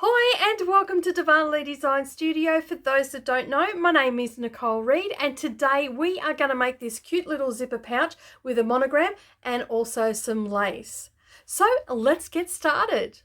Hi and welcome to Darvanalee Design Studio. For those that don't know, my name is Nicole Reed and today we are going to make this cute little zipper pouch with a monogram and also some lace. So let's get started.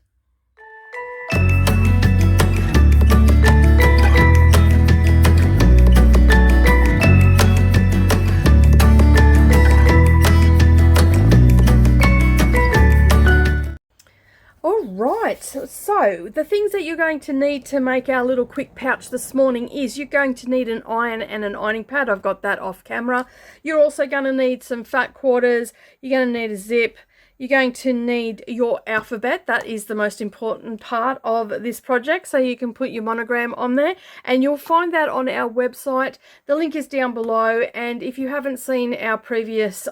Alright, so the things that you're going to need to make our little quick pouch this morning is you're going to need an iron and an ironing pad. I've got that off camera. You're also going to need some fat quarters. You're going to need a zip. You're going to need your alphabet. That is the most important part of this project, so you can put your monogram on there, and you'll find that on our website. The link is down below, and if you haven't seen our previous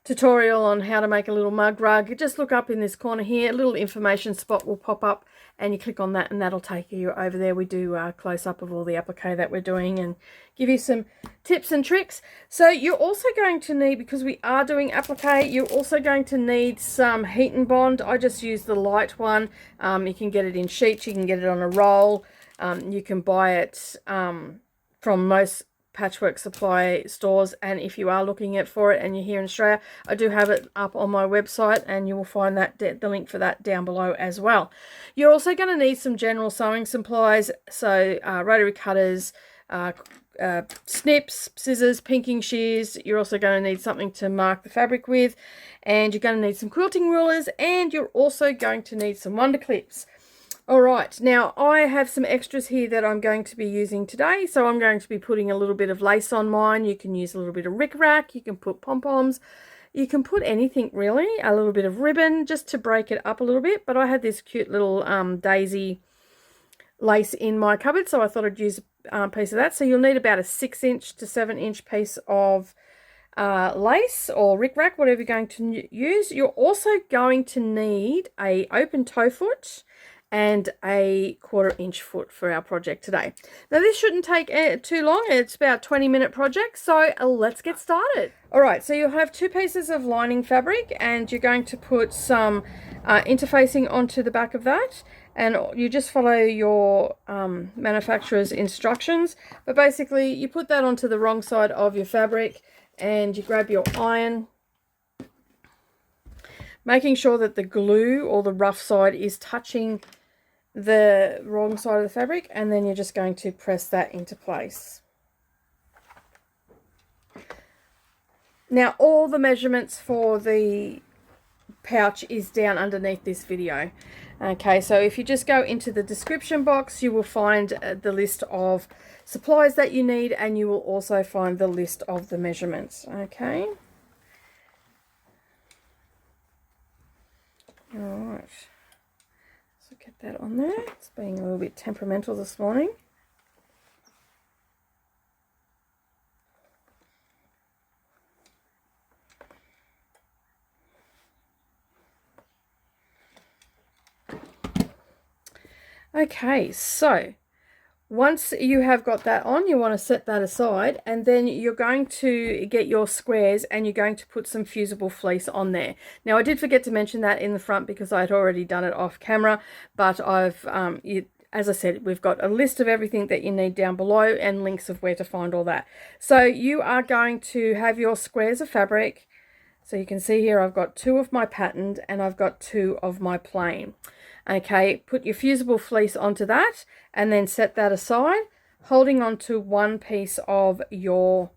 tutorial on how to make a little mug rug, just look up in this corner here, a little information spot will pop up and you click on that and that'll take you over there. We do a close-up of all the applique that we're doing and give you some tips and tricks. So you're also going to need, because we are doing applique, you're also going to need some heat and bond. I just use the light one. You can get it in sheets, you can get it on a roll, you can buy it from most patchwork supply stores, and if you are looking for it and you're here in Australia, I do have it up on my website and you will find that the link for that down below as well. You're also going to need some general sewing supplies, so rotary cutters, snips, scissors, pinking shears. You're also going to need something to mark the fabric with, and you're going to need some quilting rulers, and you're also going to need some wonder clips. All right, now I have some extras here that I'm going to be using today. So I'm going to be putting a little bit of lace on mine. You can use a little bit of rickrack, you can put pom-poms, you can put anything really, a little bit of ribbon just to break it up a little bit. But I had this cute little daisy lace in my cupboard, so I thought I'd use a piece of that. So you'll need about a 6-inch to 7-inch piece of lace or rickrack, whatever you're going to use. You're also going to need a open toe foot and a 1/4-inch foot for our project today. Now this shouldn't take too long. It's about a 20-minute project, so let's get started. All right, so you'll have 2 pieces of lining fabric and you're going to put some interfacing onto the back of that, and you just follow your manufacturer's instructions. But basically you put that onto the wrong side of your fabric and you grab your iron, making sure that the glue or the rough side is touching the wrong side of the fabric, and then you're just going to press that into place. Now all the measurements for the pouch is down underneath this video. Okay, so if you just go into the description box, you will find the list of supplies that you need, and you will also find the list of the measurements. Okay. All right. So get that on there. It's being a little bit temperamental this morning. Okay, so once you have got that on, you want to set that aside, and then you're going to get your squares and you're going to put some fusible fleece on there. Now I did forget to mention that in the front because I had already done it off camera, but I've as I said, we've got a list of everything that you need down below and links of where to find all that. So you are going to have your squares of fabric. So you can see here I've got 2 of my patterned and I've got 2 of my plain. Okay, put your fusible fleece onto that and then set that aside, holding on to 1 piece of your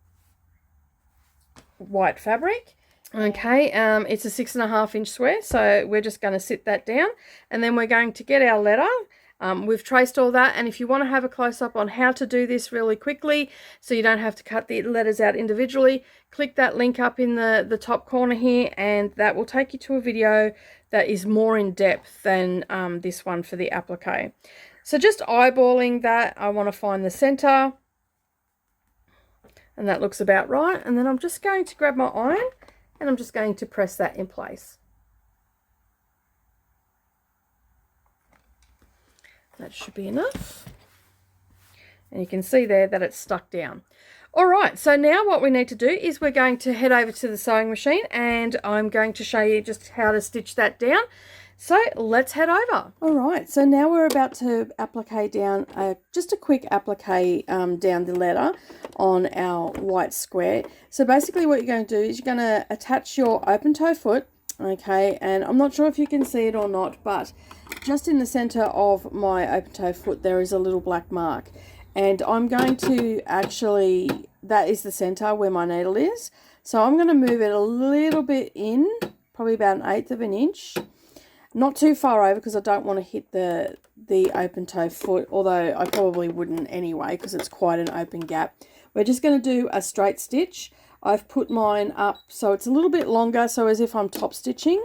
white fabric. Okay, it's a 6.5-inch square, so we're just going to sit that down, and then we're going to get our letter. We've traced all that, and if you want to have a close-up on how to do this really quickly so you don't have to cut the letters out individually, click that link up in the top corner here, and that will take you to a video that is more in depth than this one for the applique. So just eyeballing that, I want to find the center, and that looks about right, and then I'm just going to grab my iron and I'm just going to press that in place. That should be enough. And you can see there that it's stuck down. All right, so now what we need to do is we're going to head over to the sewing machine and I'm going to show you just how to stitch that down. So let's head over. All right, so now we're about to applique down, just a quick applique down the letter on our white square. So basically what you're going to do is you're going to attach your open toe foot, okay, and I'm not sure if you can see it or not, but just in the center of my open toe foot there is a little black mark, and I'm going to actually, that is the center where my needle is, so I'm going to move it a little bit in, probably about 1/8 of an inch. Not too far over because I don't want to hit the open toe foot, although I probably wouldn't anyway because it's quite an open gap. We're just going to do a straight stitch. I've put mine up so it's a little bit longer, so as if I'm top stitching.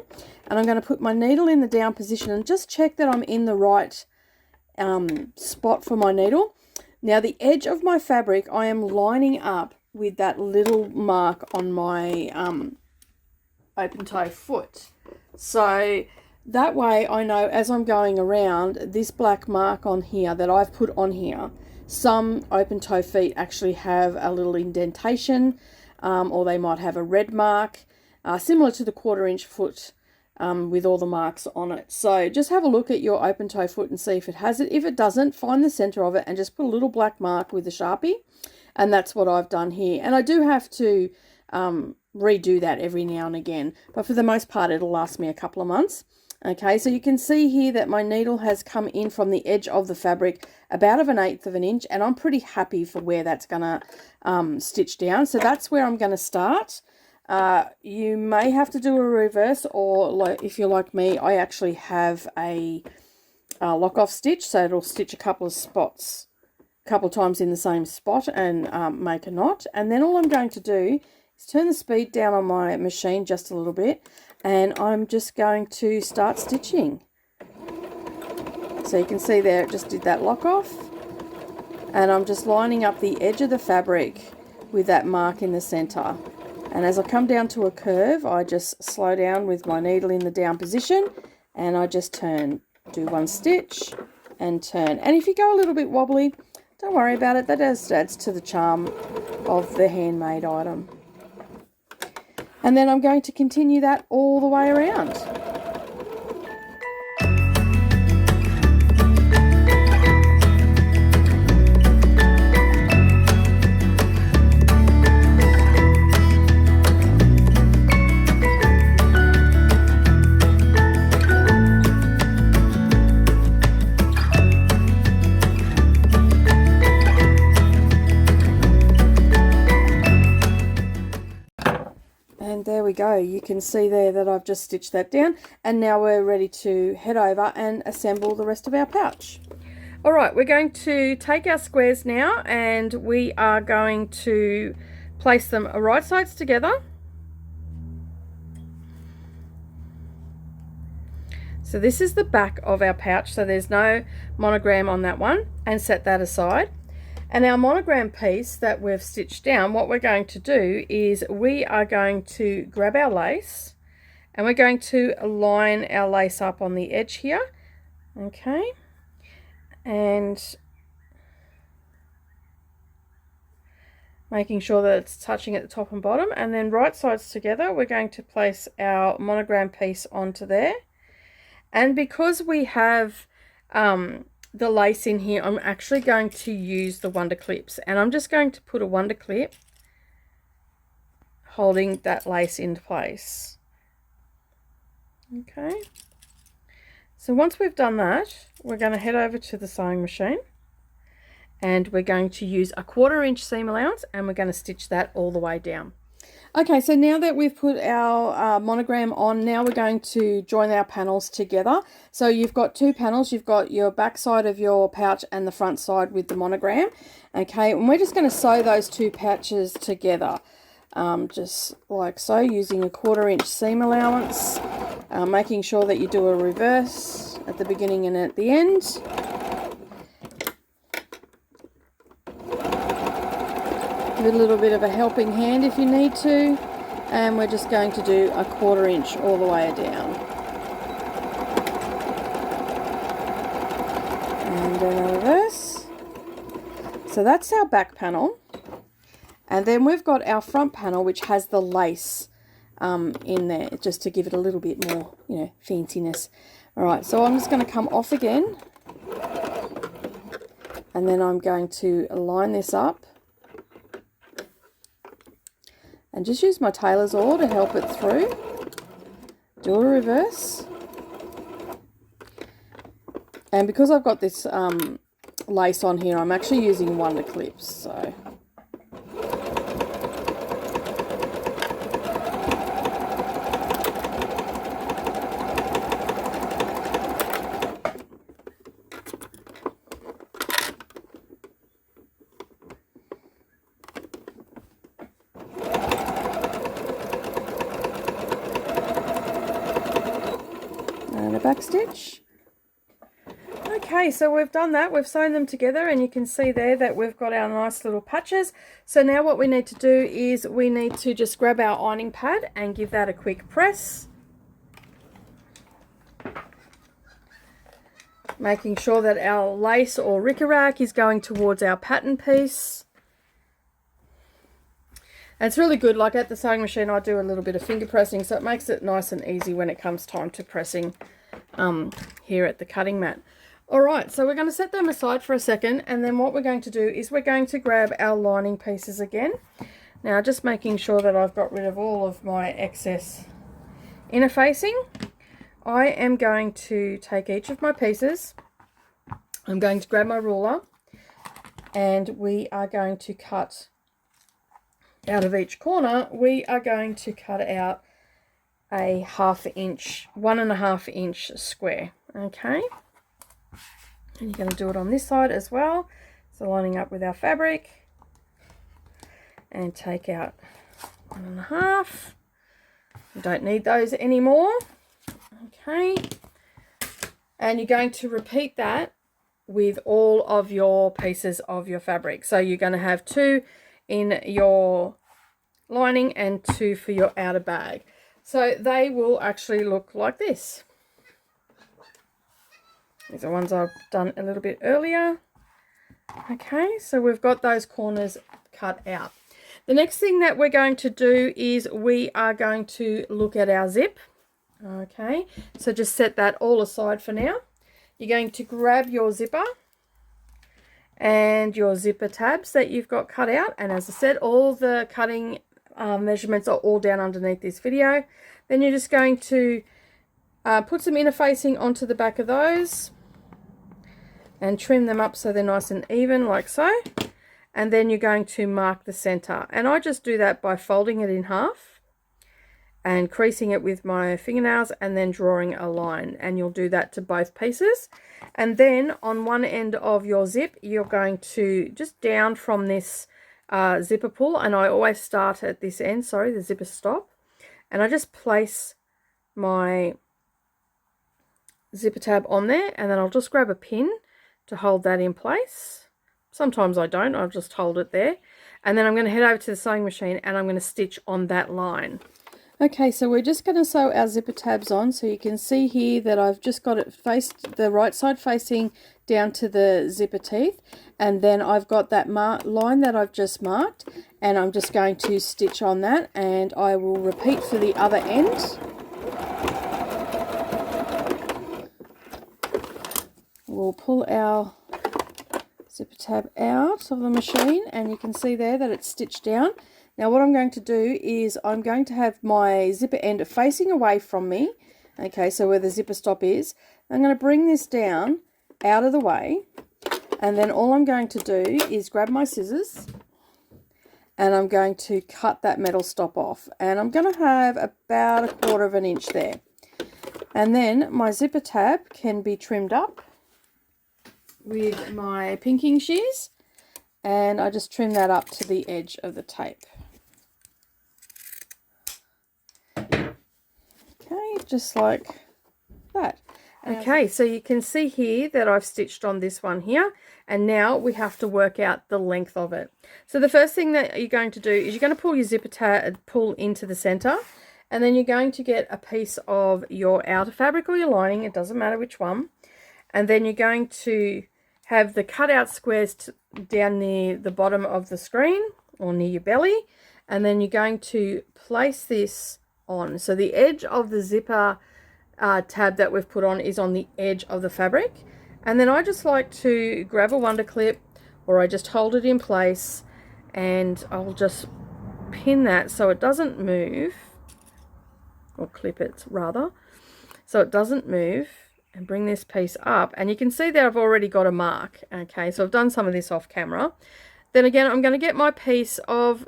And I'm going to put my needle in the down position and just check that I'm in the right spot for my needle. Now the edge of my fabric I am lining up with that little mark on my open toe foot. So that way I know as I'm going around, this black mark on here that I've put on here, some open toe feet actually have a little indentation, or they might have a red mark, similar to the 1/4 inch foot with all the marks on it. So just have a look at your open toe foot and see if it has it. If it doesn't, find the center of it and just put a little black mark with a Sharpie. And that's what I've done here. And I do have to redo that every now and again, but for the most part it'll last me a couple of months. Okay, so you can see here that my needle has come in from the edge of the fabric about 1/8 of an inch, and I'm pretty happy for where that's going to stitch down. So that's where I'm going to start. You may have to do a reverse, or like, if you're like me, I actually have a lock-off stitch, so it'll stitch a couple of spots, a couple of times in the same spot and make a knot. And then all I'm going to do is turn the speed down on my machine just a little bit, and I'm just going to start stitching. So you can see there it just did that lock off, and I'm just lining up the edge of the fabric with that mark in the center. And as I come down to a curve, I just slow down with my needle in the down position, and I just turn, do one stitch and turn. And if you go a little bit wobbly, don't worry about it, that just adds to the charm of the handmade item. And then I'm going to continue that all the way around. There we go. You can see there that I've just stitched that down, and now we're ready to head over and assemble the rest of our pouch. All right, we're going to take our squares now, and we are going to place them right sides together. So this is the back of our pouch, so there's no monogram on that one, and set that aside. And our monogram piece that we've stitched down, what we're going to do is we are going to grab our lace, and we're going to line our lace up on the edge here, okay, and making sure that it's touching at the top and bottom. And then right sides together, we're going to place our monogram piece onto there. And because we have the lace in here, I'm actually going to use the Wonder Clips, and I'm just going to put a Wonder Clip holding that lace into place. Okay, so once we've done that, we're going to head over to the sewing machine, and we're going to use a 1/4 inch seam allowance, and we're going to stitch that all the way down. Okay, so now that we've put our monogram on, now we're going to join our panels together. So you've got two panels. You've got your back side of your pouch and the front side with the monogram. Okay, and we're just going to sew those two pouches together, just like so, using a 1/4 inch seam allowance, making sure that you do a reverse at the beginning and at the end. Give it a little bit of a helping hand if you need to, and we're just going to do a 1/4 inch all the way down, and then a reverse. So that's our back panel, and then we've got our front panel, which has the lace in there, just to give it a little bit more, you know, fanciness. All right, so I'm just going to come off again, and then I'm going to line this up and just use my tailor's oar to help it through. Do a reverse. And because I've got this lace on here, I'm actually using wonder clips, so. And a back stitch. Okay, so we've done that, we've sewn them together, and you can see there that we've got our nice little patches. So now what we need to do is we need to just grab our ironing pad and give that a quick press, making sure that our lace or rickrack is going towards our pattern piece. And it's really good, like at the sewing machine I do a little bit of finger pressing, so it makes it nice and easy when it comes time to pressing here at the cutting mat. Alright, so we're going to set them aside for a second, and then what we're going to do is we're going to grab our lining pieces again. Now just making sure that I've got rid of all of my excess inner facing. I am going to take each of my pieces, I'm going to grab my ruler, and we are going to cut out of each corner, we are going to cut out a 1/2 inch, 1.5 inch square, okay? And you're going to do it on this side as well. So lining up with our fabric, and take out 1.5. You don't need those anymore, okay? And you're going to repeat that with all of your pieces of your fabric. So you're going to have 2 in your lining and 2 for your outer bag. So they will actually look like this. These are ones I've done a little bit earlier. Okay, so we've got those corners cut out. The next thing that we're going to do is we are going to look at our zip. Okay, so just set that all aside for now. You're going to grab your zipper and your zipper tabs that you've got cut out, and as I said, all the cutting measurements are all down underneath this video. Then you're just going to put some interfacing onto the back of those and trim them up so they're nice and even, like so. And then you're going to mark the center, and I just do that by folding it in half and creasing it with my fingernails and then drawing a line, and you'll do that to both pieces. And then on one end of your zip, you're going to just down from this zipper pull, and I always start at this end, sorry, the zipper stop, and I just place my zipper tab on there, and then I'll just grab a pin to hold that in place. Sometimes I don't, I'll just hold it there, and then I'm going to head over to the sewing machine and I'm going to stitch on that line. Okay, so we're just going to sew our zipper tabs on. So you can see here that I've just got it faced, the right side facing down to the zipper teeth, and then I've got that line that I've just marked, and I'm just going to stitch on that, and I will repeat for the other end. We'll pull our zipper tab out of the machine, and you can see there that it's stitched down. Now what I'm going to do is I'm going to have my zipper end facing away from me, okay, so where the zipper stop is. I'm going to bring this down out of the way, and then all I'm going to do is grab my scissors, and I'm going to cut that metal stop off, and I'm going to have about 1/4 inch there. And then my zipper tab can be trimmed up with my pinking shears, and I just trim that up to the edge of the tape. Okay, just like that. Okay, so you can see here that I've stitched on this one here, and now we have to work out the length of it. So the first thing that you're going to do is you're going to pull your zipper tab, pull into the center, and then you're going to get a piece of your outer fabric or your lining, it doesn't matter which one, and then you're going to have the cutout squares down near the bottom of the screen or near your belly, and then you're going to place this on. So the edge of the zipper tab that we've put on is on the edge of the fabric. And then I just like to grab a wonder clip, or I just hold it in place, and I'll just pin that so it doesn't move, or clip it rather, so it doesn't move, and bring this piece up. And you can see that I've already got a mark. Okay, so I've done some of this off camera. Then again, I'm going to get my piece of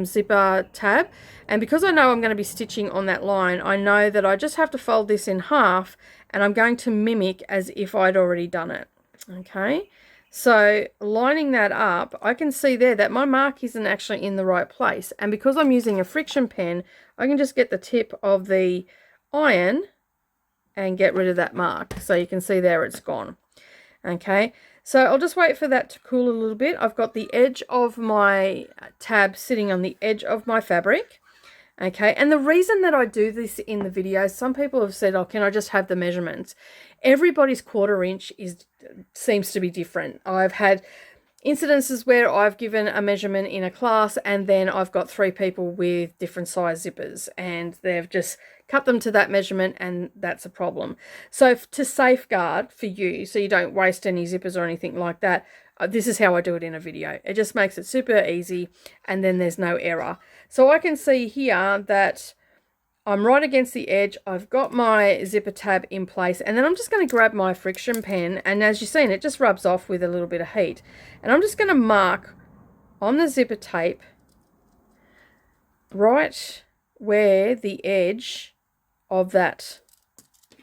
zipper tab, and because I know I'm going to be stitching on that line, I know that I just have to fold this in half, and I'm going to mimic as if I'd already done it. Okay, so lining that up, I can see there that my mark isn't actually in the right place, and because I'm using a friction pen, I can just get the tip of the iron and get rid of that mark. So you can see there it's gone. Okay, so I'll just wait for that to cool a little bit. I've got the edge of my tab sitting on the edge of my fabric. Okay, and the reason that I do this in the video, some people have said, oh, can I just have the measurements? Everybody's 1/4 inch seems to be different. I've had incidences where I've given a measurement in a class, and then I've got 3 people with different size zippers, and they've just cut them to that measurement, and that's a problem. So to safeguard for you, so you don't waste any zippers or anything like that, this is how I do it in a video. It just makes it super easy, and then there's no error. So I can see here that I'm right against the edge. I've got my zipper tab in place, and then I'm just going to grab my friction pen, and as you've seen, it just rubs off with a little bit of heat. And I'm just going to mark on the zipper tape right where the edge of that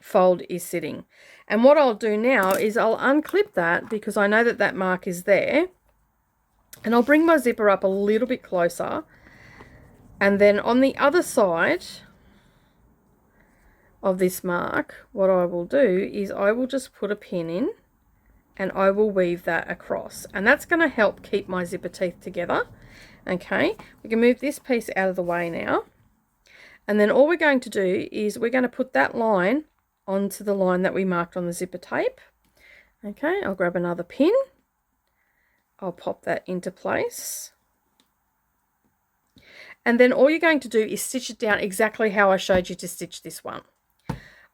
fold is sitting. And what I'll do now is I'll unclip that, because I know that that mark is there, and I'll bring my zipper up a little bit closer, and then on the other side of this mark, what I will do is I will just put a pin in, and I will weave that across, and that's going to help keep my zipper teeth together. Okay, we can move this piece out of the way now, and then all we're going to do is we're going to put that line onto the line that we marked on the zipper tape. Okay, I'll grab another pin, I'll pop that into place, and then all you're going to do is stitch it down exactly how I showed you to stitch this one.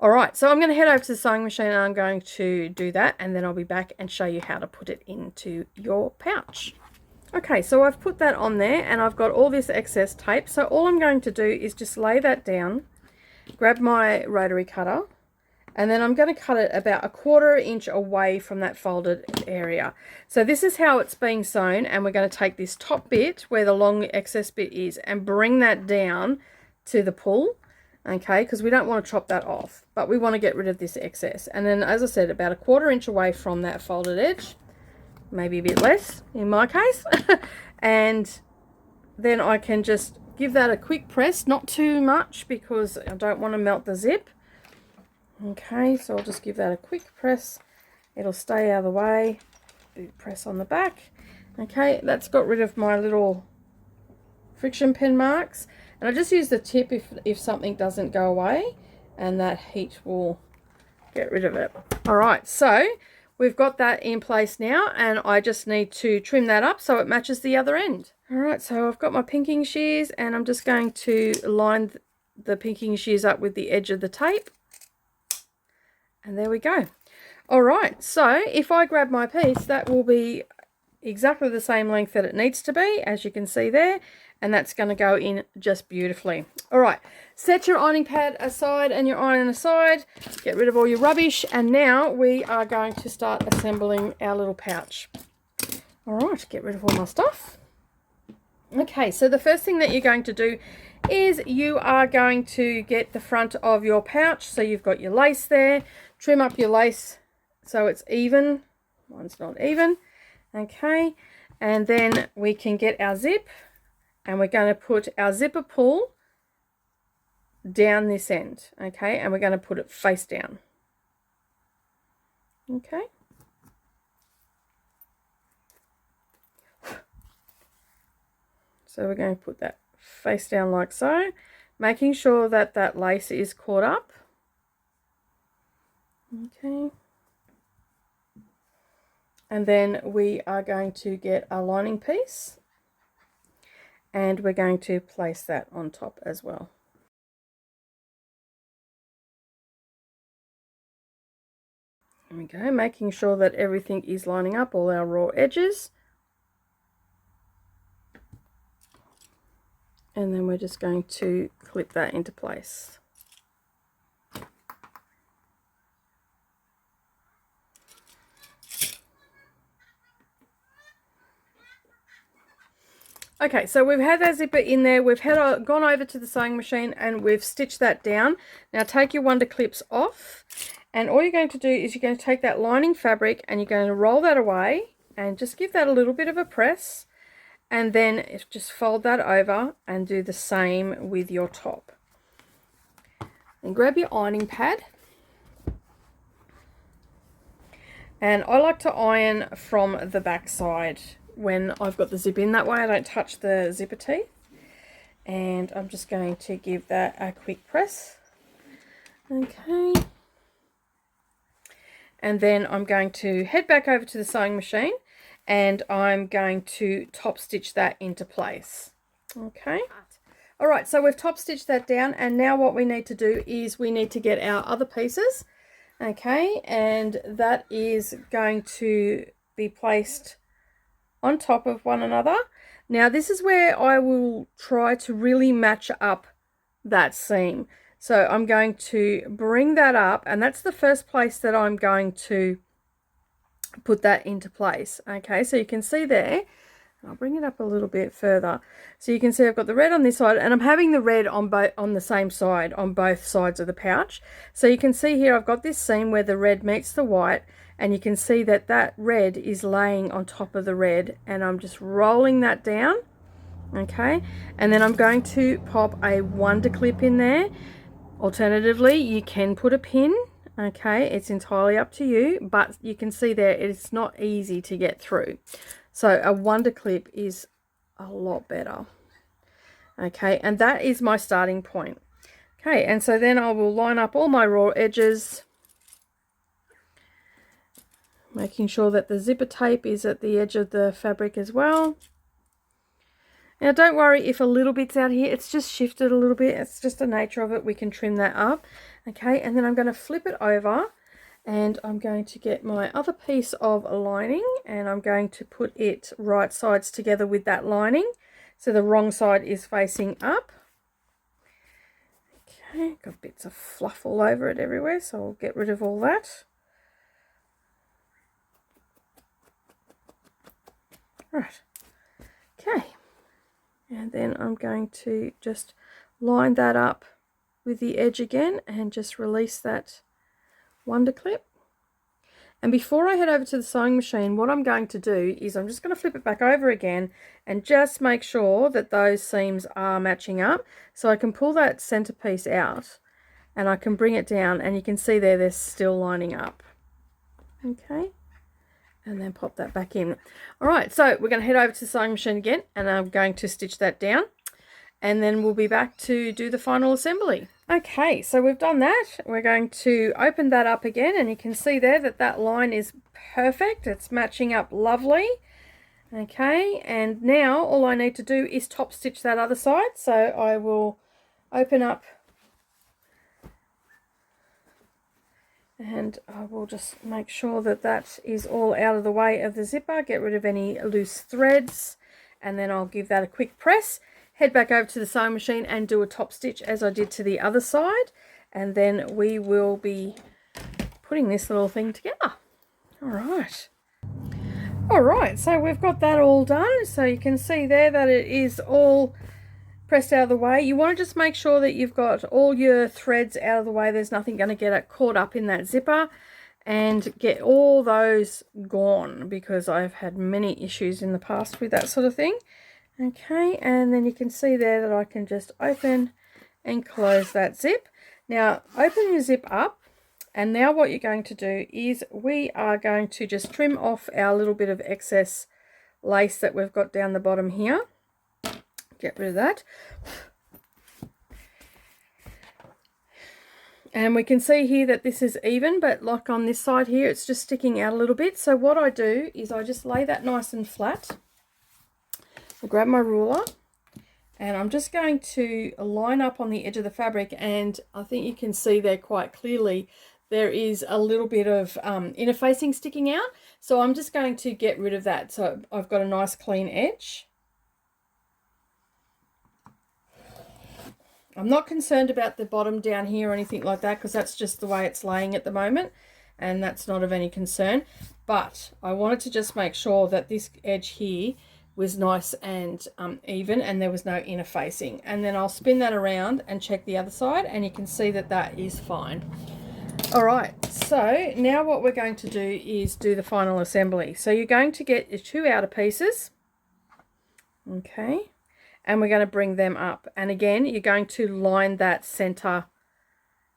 All right, so I'm going to head over to the sewing machine, and I'm going to do that, and then I'll be back and show you how to put it into your pouch. Okay, so I've put that on there, and I've got all this excess tape. So all I'm going to do is just lay that down, grab my rotary cutter, and then I'm going to cut it about 1/4 inch away from that folded area. So this is how it's being sewn, and we're going to take this top bit where the long excess bit is and bring that down to the pull. Okay, because we don't want to chop that off, but we want to get rid of this excess. And then, as I said, about 1/4 inch away from that folded edge, maybe a bit less in my case, and then I can just give that a quick press, not too much because I don't want to melt the zip. Okay, so I'll just give that a quick press. It'll stay out of the way. Press on the back. Okay, that's got rid of my little friction pen marks. And I just use the tip if something doesn't go away, and that heat will get rid of it. All right, so we've got that in place now, and I just need to trim that up so it matches the other end. All right, so I've got my pinking shears, and I'm just going to line the pinking shears up with the edge of the tape. And there we go. All right, so if I grab my piece, that will be exactly the same length that it needs to be, as you can see there, and that's going to go in just beautifully. All right, set your ironing pad aside and your iron aside, get rid of all your rubbish, and now we are going to start assembling our little pouch. All right, get rid of all my stuff. Okay, so the first thing that you're going to do is you are going to get the front of your pouch. So you've got your lace there, trim up your lace so it's even. Mine's not even. Okay, and then we can get our zip, and we're going to put our zipper pull down this end. Okay, and we're going to put it face down. Okay. So we're going to put that face down like so, making sure that that lace is caught up. Okay. And then we are going to get our lining piece, and we're going to place that on top as well. There we go, making sure that everything is lining up, all our raw edges. And then we're just going to clip that into place. Okay, so we've had that zipper in there, we've gone over to the sewing machine and we've stitched that down. Now take your wonder clips off, and all you're going to do is you're going to take that lining fabric and you're going to roll that away and just give that a little bit of a press, and then just fold that over and do the same with your top. And grab your ironing pad. And I like to iron from the back side when I've got the zip in, that way I don't touch the zipper teeth. And I'm just going to give that a quick press. Okay. And then I'm going to head back over to the sewing machine and I'm going to top stitch that into place. Okay. All right, so we've top stitched that down, and now what we need to do is we need to get our other pieces. Okay, and that is going to be placed on top of one another. Now this is where I will try to really match up that seam. So I'm going to bring that up, and that's the first place that I'm going to put that into place. Okay, so you can see there, I'll bring it up a little bit further. So you can see I've got the red on this side, and I'm having the red on the same side, on both sides of the pouch. So you can see here I've got this seam where the red meets the white, and you can see that that red is laying on top of the red, and I'm just rolling that down. Okay, and then I'm going to pop a wonder clip in there. Alternatively, you can put a pin. Okay, it's entirely up to you, but you can see there it's not easy to get through. So a wonder clip is a lot better. Okay, and that is my starting point. Okay, and so then I will line up all my raw edges, making sure that the zipper tape is at the edge of the fabric as well. Now don't worry if a little bit's out here, it's just shifted a little bit, it's just the nature of it, we can trim that up. Okay, and then I'm going to flip it over, and I'm going to get my other piece of lining, and I'm going to put it right sides together with that lining, so the wrong side is facing up. Okay, got bits of fluff all over it everywhere, so I'll get rid of all that. Right, okay, and then I'm going to just line that up with the edge again and just release that wonder clip. And before I head over to the sewing machine, what I'm going to do is I'm just going to flip it back over again and just make sure that those seams are matching up, so I can pull that centerpiece out and I can bring it down, and you can see there they're still lining up. Okay, and then pop that back in. All right, so we're going to head over to the sewing machine again, and I'm going to stitch that down, and then we'll be back to do the final assembly. Okay, so we've done that. We're going to open that up again, and you can see there that that line is perfect. It's matching up lovely. Okay, and now all I need to do is top stitch that other side. So I will open up and I will just make sure that that is all out of the way of the zipper, get rid of any loose threads, and then I'll give that a quick press, head back over to the sewing machine and do a top stitch as I did to the other side, and then we will be putting this little thing together. All right, so we've got that all done. So you can see there that it is all pressed out of the way. You want to just make sure that you've got all your threads out of the way. There's nothing going to get caught up in that zipper, and get all those gone, because I've had many issues in the past with that sort of thing. Okay, and then you can see there that I can just open and close that zip. Now open your zip up, and now what you're going to do is we are going to just trim off our little bit of excess lace that we've got down the bottom here. Get rid of that. And we can see here that this is even, but like on this side here, it's just sticking out a little bit. So what I do is I just lay that nice and flat. I grab my ruler, and I'm just going to line up on the edge of the fabric, and I think you can see there quite clearly there is a little bit of interfacing sticking out. So I'm just going to get rid of that. So I've got a nice clean edge. I'm not concerned about the bottom down here or anything like that, because that's just the way it's laying at the moment, and that's not of any concern. But I wanted to just make sure that this edge here was nice and even, and there was no interfacing. And then I'll spin that around and check the other side, and you can see that that is fine. All right, so now what we're going to do is do the final assembly. So you're going to get your 2 outer pieces, okay, and we're going to bring them up. And again, you're going to line that center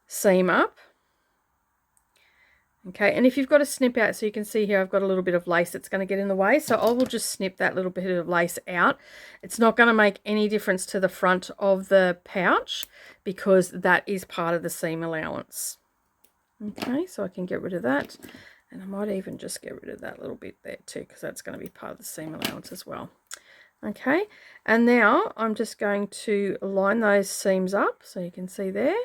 seam up. Okay, and if you've got a snip out, so you can see here I've got a little bit of lace that's going to get in the way, so I will just snip that little bit of lace out. It's not going to make any difference to the front of the pouch because that is part of the seam allowance. Okay, so I can get rid of that, and I might even just get rid of that little bit there too, because that's going to be part of the seam allowance as well. Okay, and now I'm just going to line those seams up, so you can see there.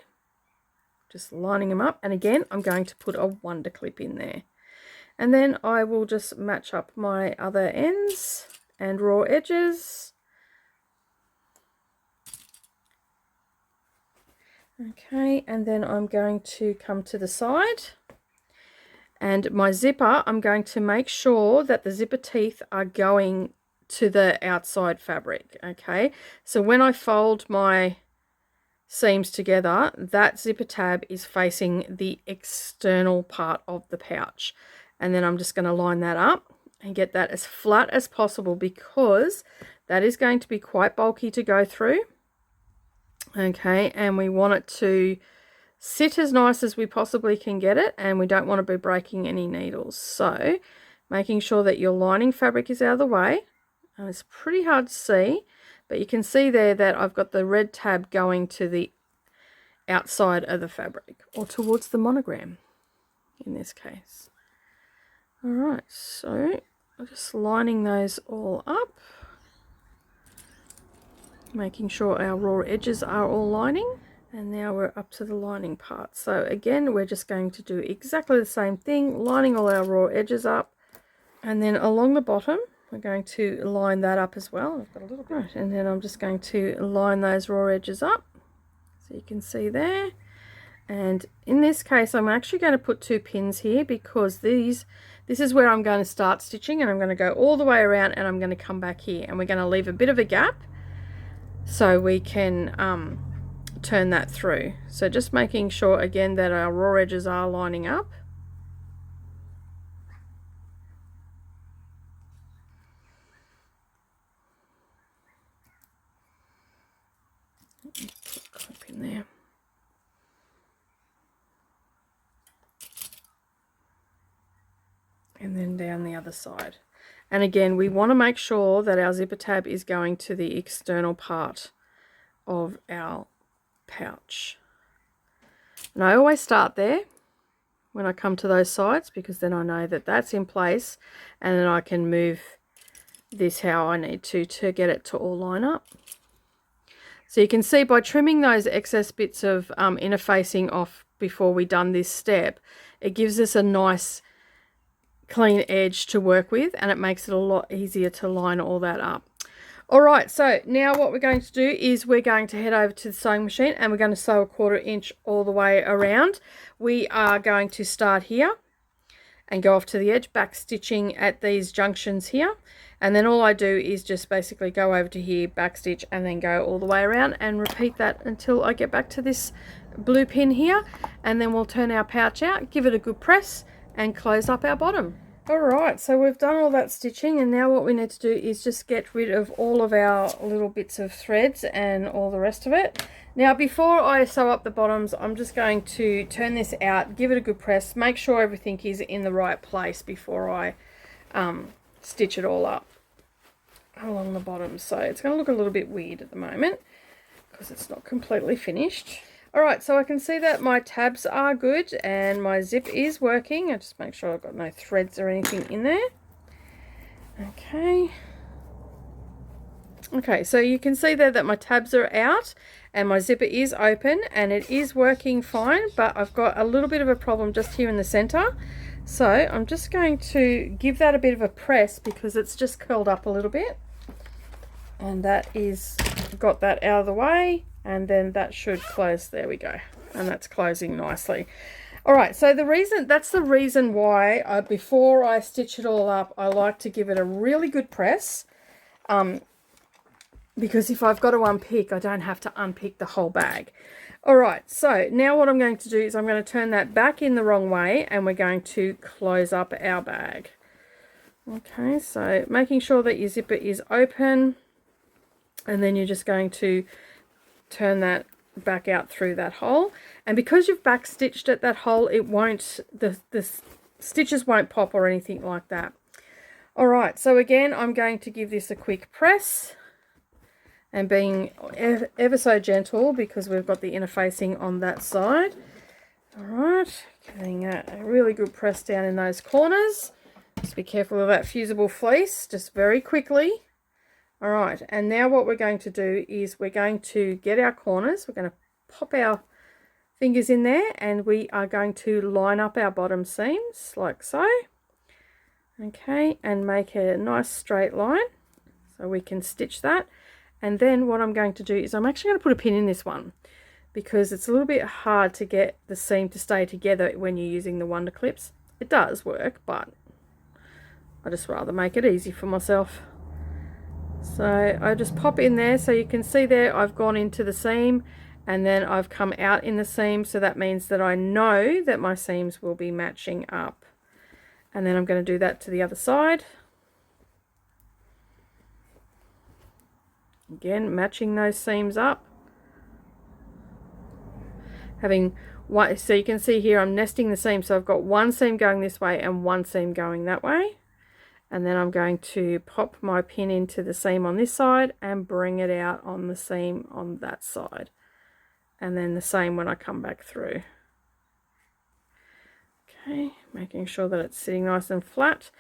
Just lining them up, and again I'm going to put a wonder clip in there, and then I will just match up my other ends and raw edges. Okay, and then I'm going to come to the side, and my zipper, I'm going to make sure that the zipper teeth are going to the outside fabric. Okay, so when I fold my seams together, that zipper tab is facing the external part of the pouch, and then I'm just going to line that up and get that as flat as possible, because that is going to be quite bulky to go through. Okay, and we want it to sit as nice as we possibly can get it, and we don't want to be breaking any needles. So making sure that your lining fabric is out of the way, and it's pretty hard to see, but you can see there that I've got the red tab going to the outside of the fabric, or towards the monogram in this case. All right, so I'm just lining those all up, making sure our raw edges are all lining, and now we're up to the lining part. So again, we're just going to do exactly the same thing, lining all our raw edges up, and then along the bottom we're going to line that up as well. I've got a little bit. Right, and then I'm just going to line those raw edges up, so you can see there. And in this case, I'm actually going to put 2 pins here, because this is where I'm going to start stitching, and I'm going to go all the way around, and I'm going to come back here, and we're going to leave a bit of a gap so we can turn that through. So just making sure again that our raw edges are lining up. Put a clip in there. And then down the other side. And again, we want to make sure that our zipper tab is going to the external part of our pouch. And I always start there when I come to those sides, because then I know that that's in place, and then I can move this how I need to get it to all line up. So you can see by trimming those excess bits of interfacing off before we done this step, it gives us a nice clean edge to work with, and it makes it a lot easier to line all that up. All right, so now what we're going to do is we're going to head over to the sewing machine, and we're going to sew a 1/4 inch all the way around. We are going to start here and go off to the edge, back stitching at these junctions here, and then all I do is just basically go over to here, back stitch, and then go all the way around, and repeat that until I get back to this blue pin here, and then we'll turn our pouch out, give it a good press, and close up our bottom. Alright, so we've done all that stitching, and now what we need to do is just get rid of all of our little bits of threads and all the rest of it. Now before I sew up the bottoms, I'm just going to turn this out, give it a good press, make sure everything is in the right place before I stitch it all up along the bottom. So it's going to look a little bit weird at the moment because it's not completely finished. Alright, so I can see that my tabs are good and my zip is working. I just make sure I've got no threads or anything in there. Okay. Okay, so you can see there that my tabs are out and my zipper is open and it is working fine, but I've got a little bit of a problem just here in the center. So I'm just going to give that a bit of a press because it's just curled up a little bit. And that is, got that out of the way, and then that should close. There we go. And that's closing nicely. All right, so that's the reason why before I stitch it all up, I like to give it a really good press. Because if I've got to unpick, I don't have to unpick the whole bag. All right, so now what I'm going to do is I'm going to turn that back in the wrong way and we're going to close up our bag. Okay, so making sure that your zipper is open, and then you're just going to turn that back out through that hole. And because you've back stitched at that hole, it won't, the stitches won't pop or anything like that. All right, so again, I'm going to give this a quick press. And being ever so gentle because we've got the inner facing on that side. All right, giving a really good press down in those corners. Just be careful of that fusible fleece, just very quickly. All right, and now what we're going to do is we're going to get our corners. We're going to pop our fingers in there and we are going to line up our bottom seams like so. Okay, and make a nice straight line so we can stitch that. And then what I'm going to do is I'm actually going to put a pin in this one because it's a little bit hard to get the seam to stay together when you're using the Wonder Clips. It does work, but I just rather make it easy for myself. So I just pop in there so you can see there I've gone into the seam and then I've come out in the seam, so that means that I know that my seams will be matching up. And then I'm going to do that to the other side. Again, matching those seams up. Having one, so you can see here I'm nesting the seam, so I've got one seam going this way and one seam going that way. And then I'm going to pop my pin into the seam on this side and bring it out on the seam on that side. And then the same when I come back through. Okay, making sure that it's sitting nice and flat.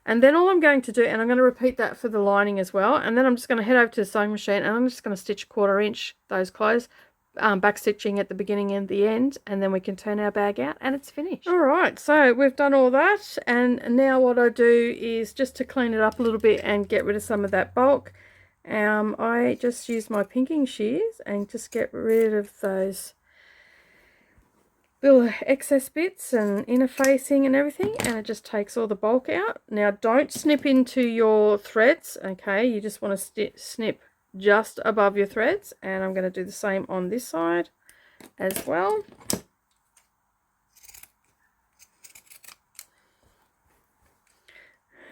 And then all I'm going to do, and I'm going to repeat that for the lining as well, and then I'm just going to head over to the sewing machine and I'm just going to stitch 1/4 inch those clothes, back stitching at the beginning and the end, and then we can turn our bag out and it's finished. All right, so we've done all that, and now what I do is just to clean it up a little bit and get rid of some of that bulk. I just use my pinking shears and just get rid of those little excess bits and inner facing and everything, and it just takes all the bulk out. Now don't snip into your threads, okay? You just want to snip just above your threads, and I'm going to do the same on this side as well.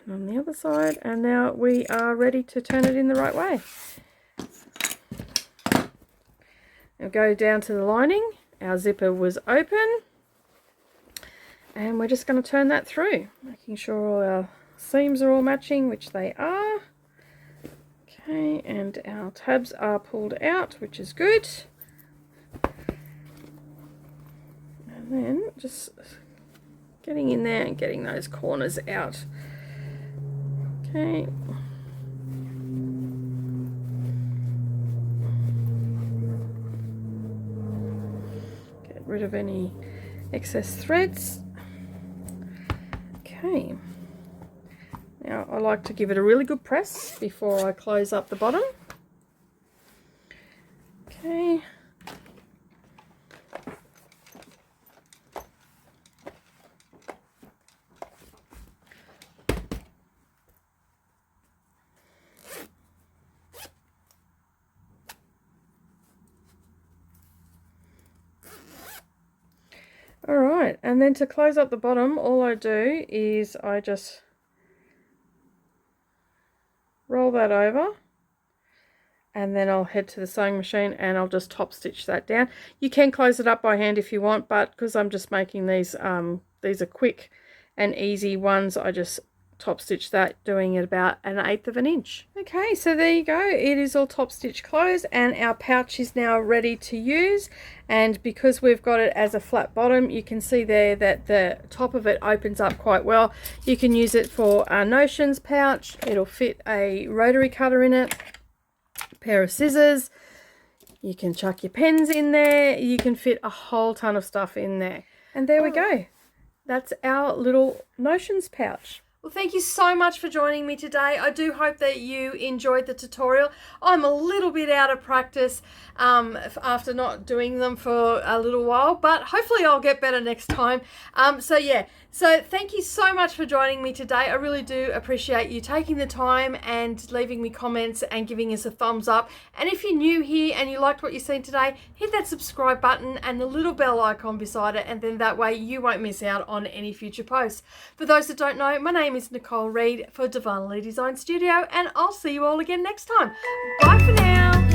And on the other side, and now we are ready to turn it in the right way. Now go down to the lining. Our zipper was open and we're just going to turn that through, making sure all our seams are all matching, which they are. Okay, and our tabs are pulled out, which is good. And then just getting in there and getting those corners out. Okay. Rid of any excess threads. Okay, now I like to give it a really good press before I close up the bottom. Okay, Alright, and then to close up the bottom, all I do is I just roll that over, and then I'll head to the sewing machine and I'll just top stitch that down. You can close it up by hand if you want, but because I'm just making these are quick and easy ones, I just top stitch that, doing it about 1/8 of an inch. Okay, so there you go, it is all top stitch closed and our pouch is now ready to use. And because we've got it as a flat bottom, you can see there that the top of it opens up quite well. You can use it for a notions pouch, it'll fit a rotary cutter in it, pair of scissors. You can chuck your pens in there. You can fit a whole ton of stuff in there. And there we go. That's our little notions pouch. Well, thank you so much for joining me today. I do hope that you enjoyed the tutorial. I'm a little bit out of practice after not doing them for a little while, but hopefully I'll get better next time. So thank you so much for joining me today. I really do appreciate you taking the time and leaving me comments and giving us a thumbs up. And if you're new here and you liked what you've seen today, hit that subscribe button and the little bell icon beside it, and then that way you won't miss out on any future posts. For those that don't know, my name is Nicole Reid for Darvanalee Design Studio, and I'll see you all again next time. Bye for now.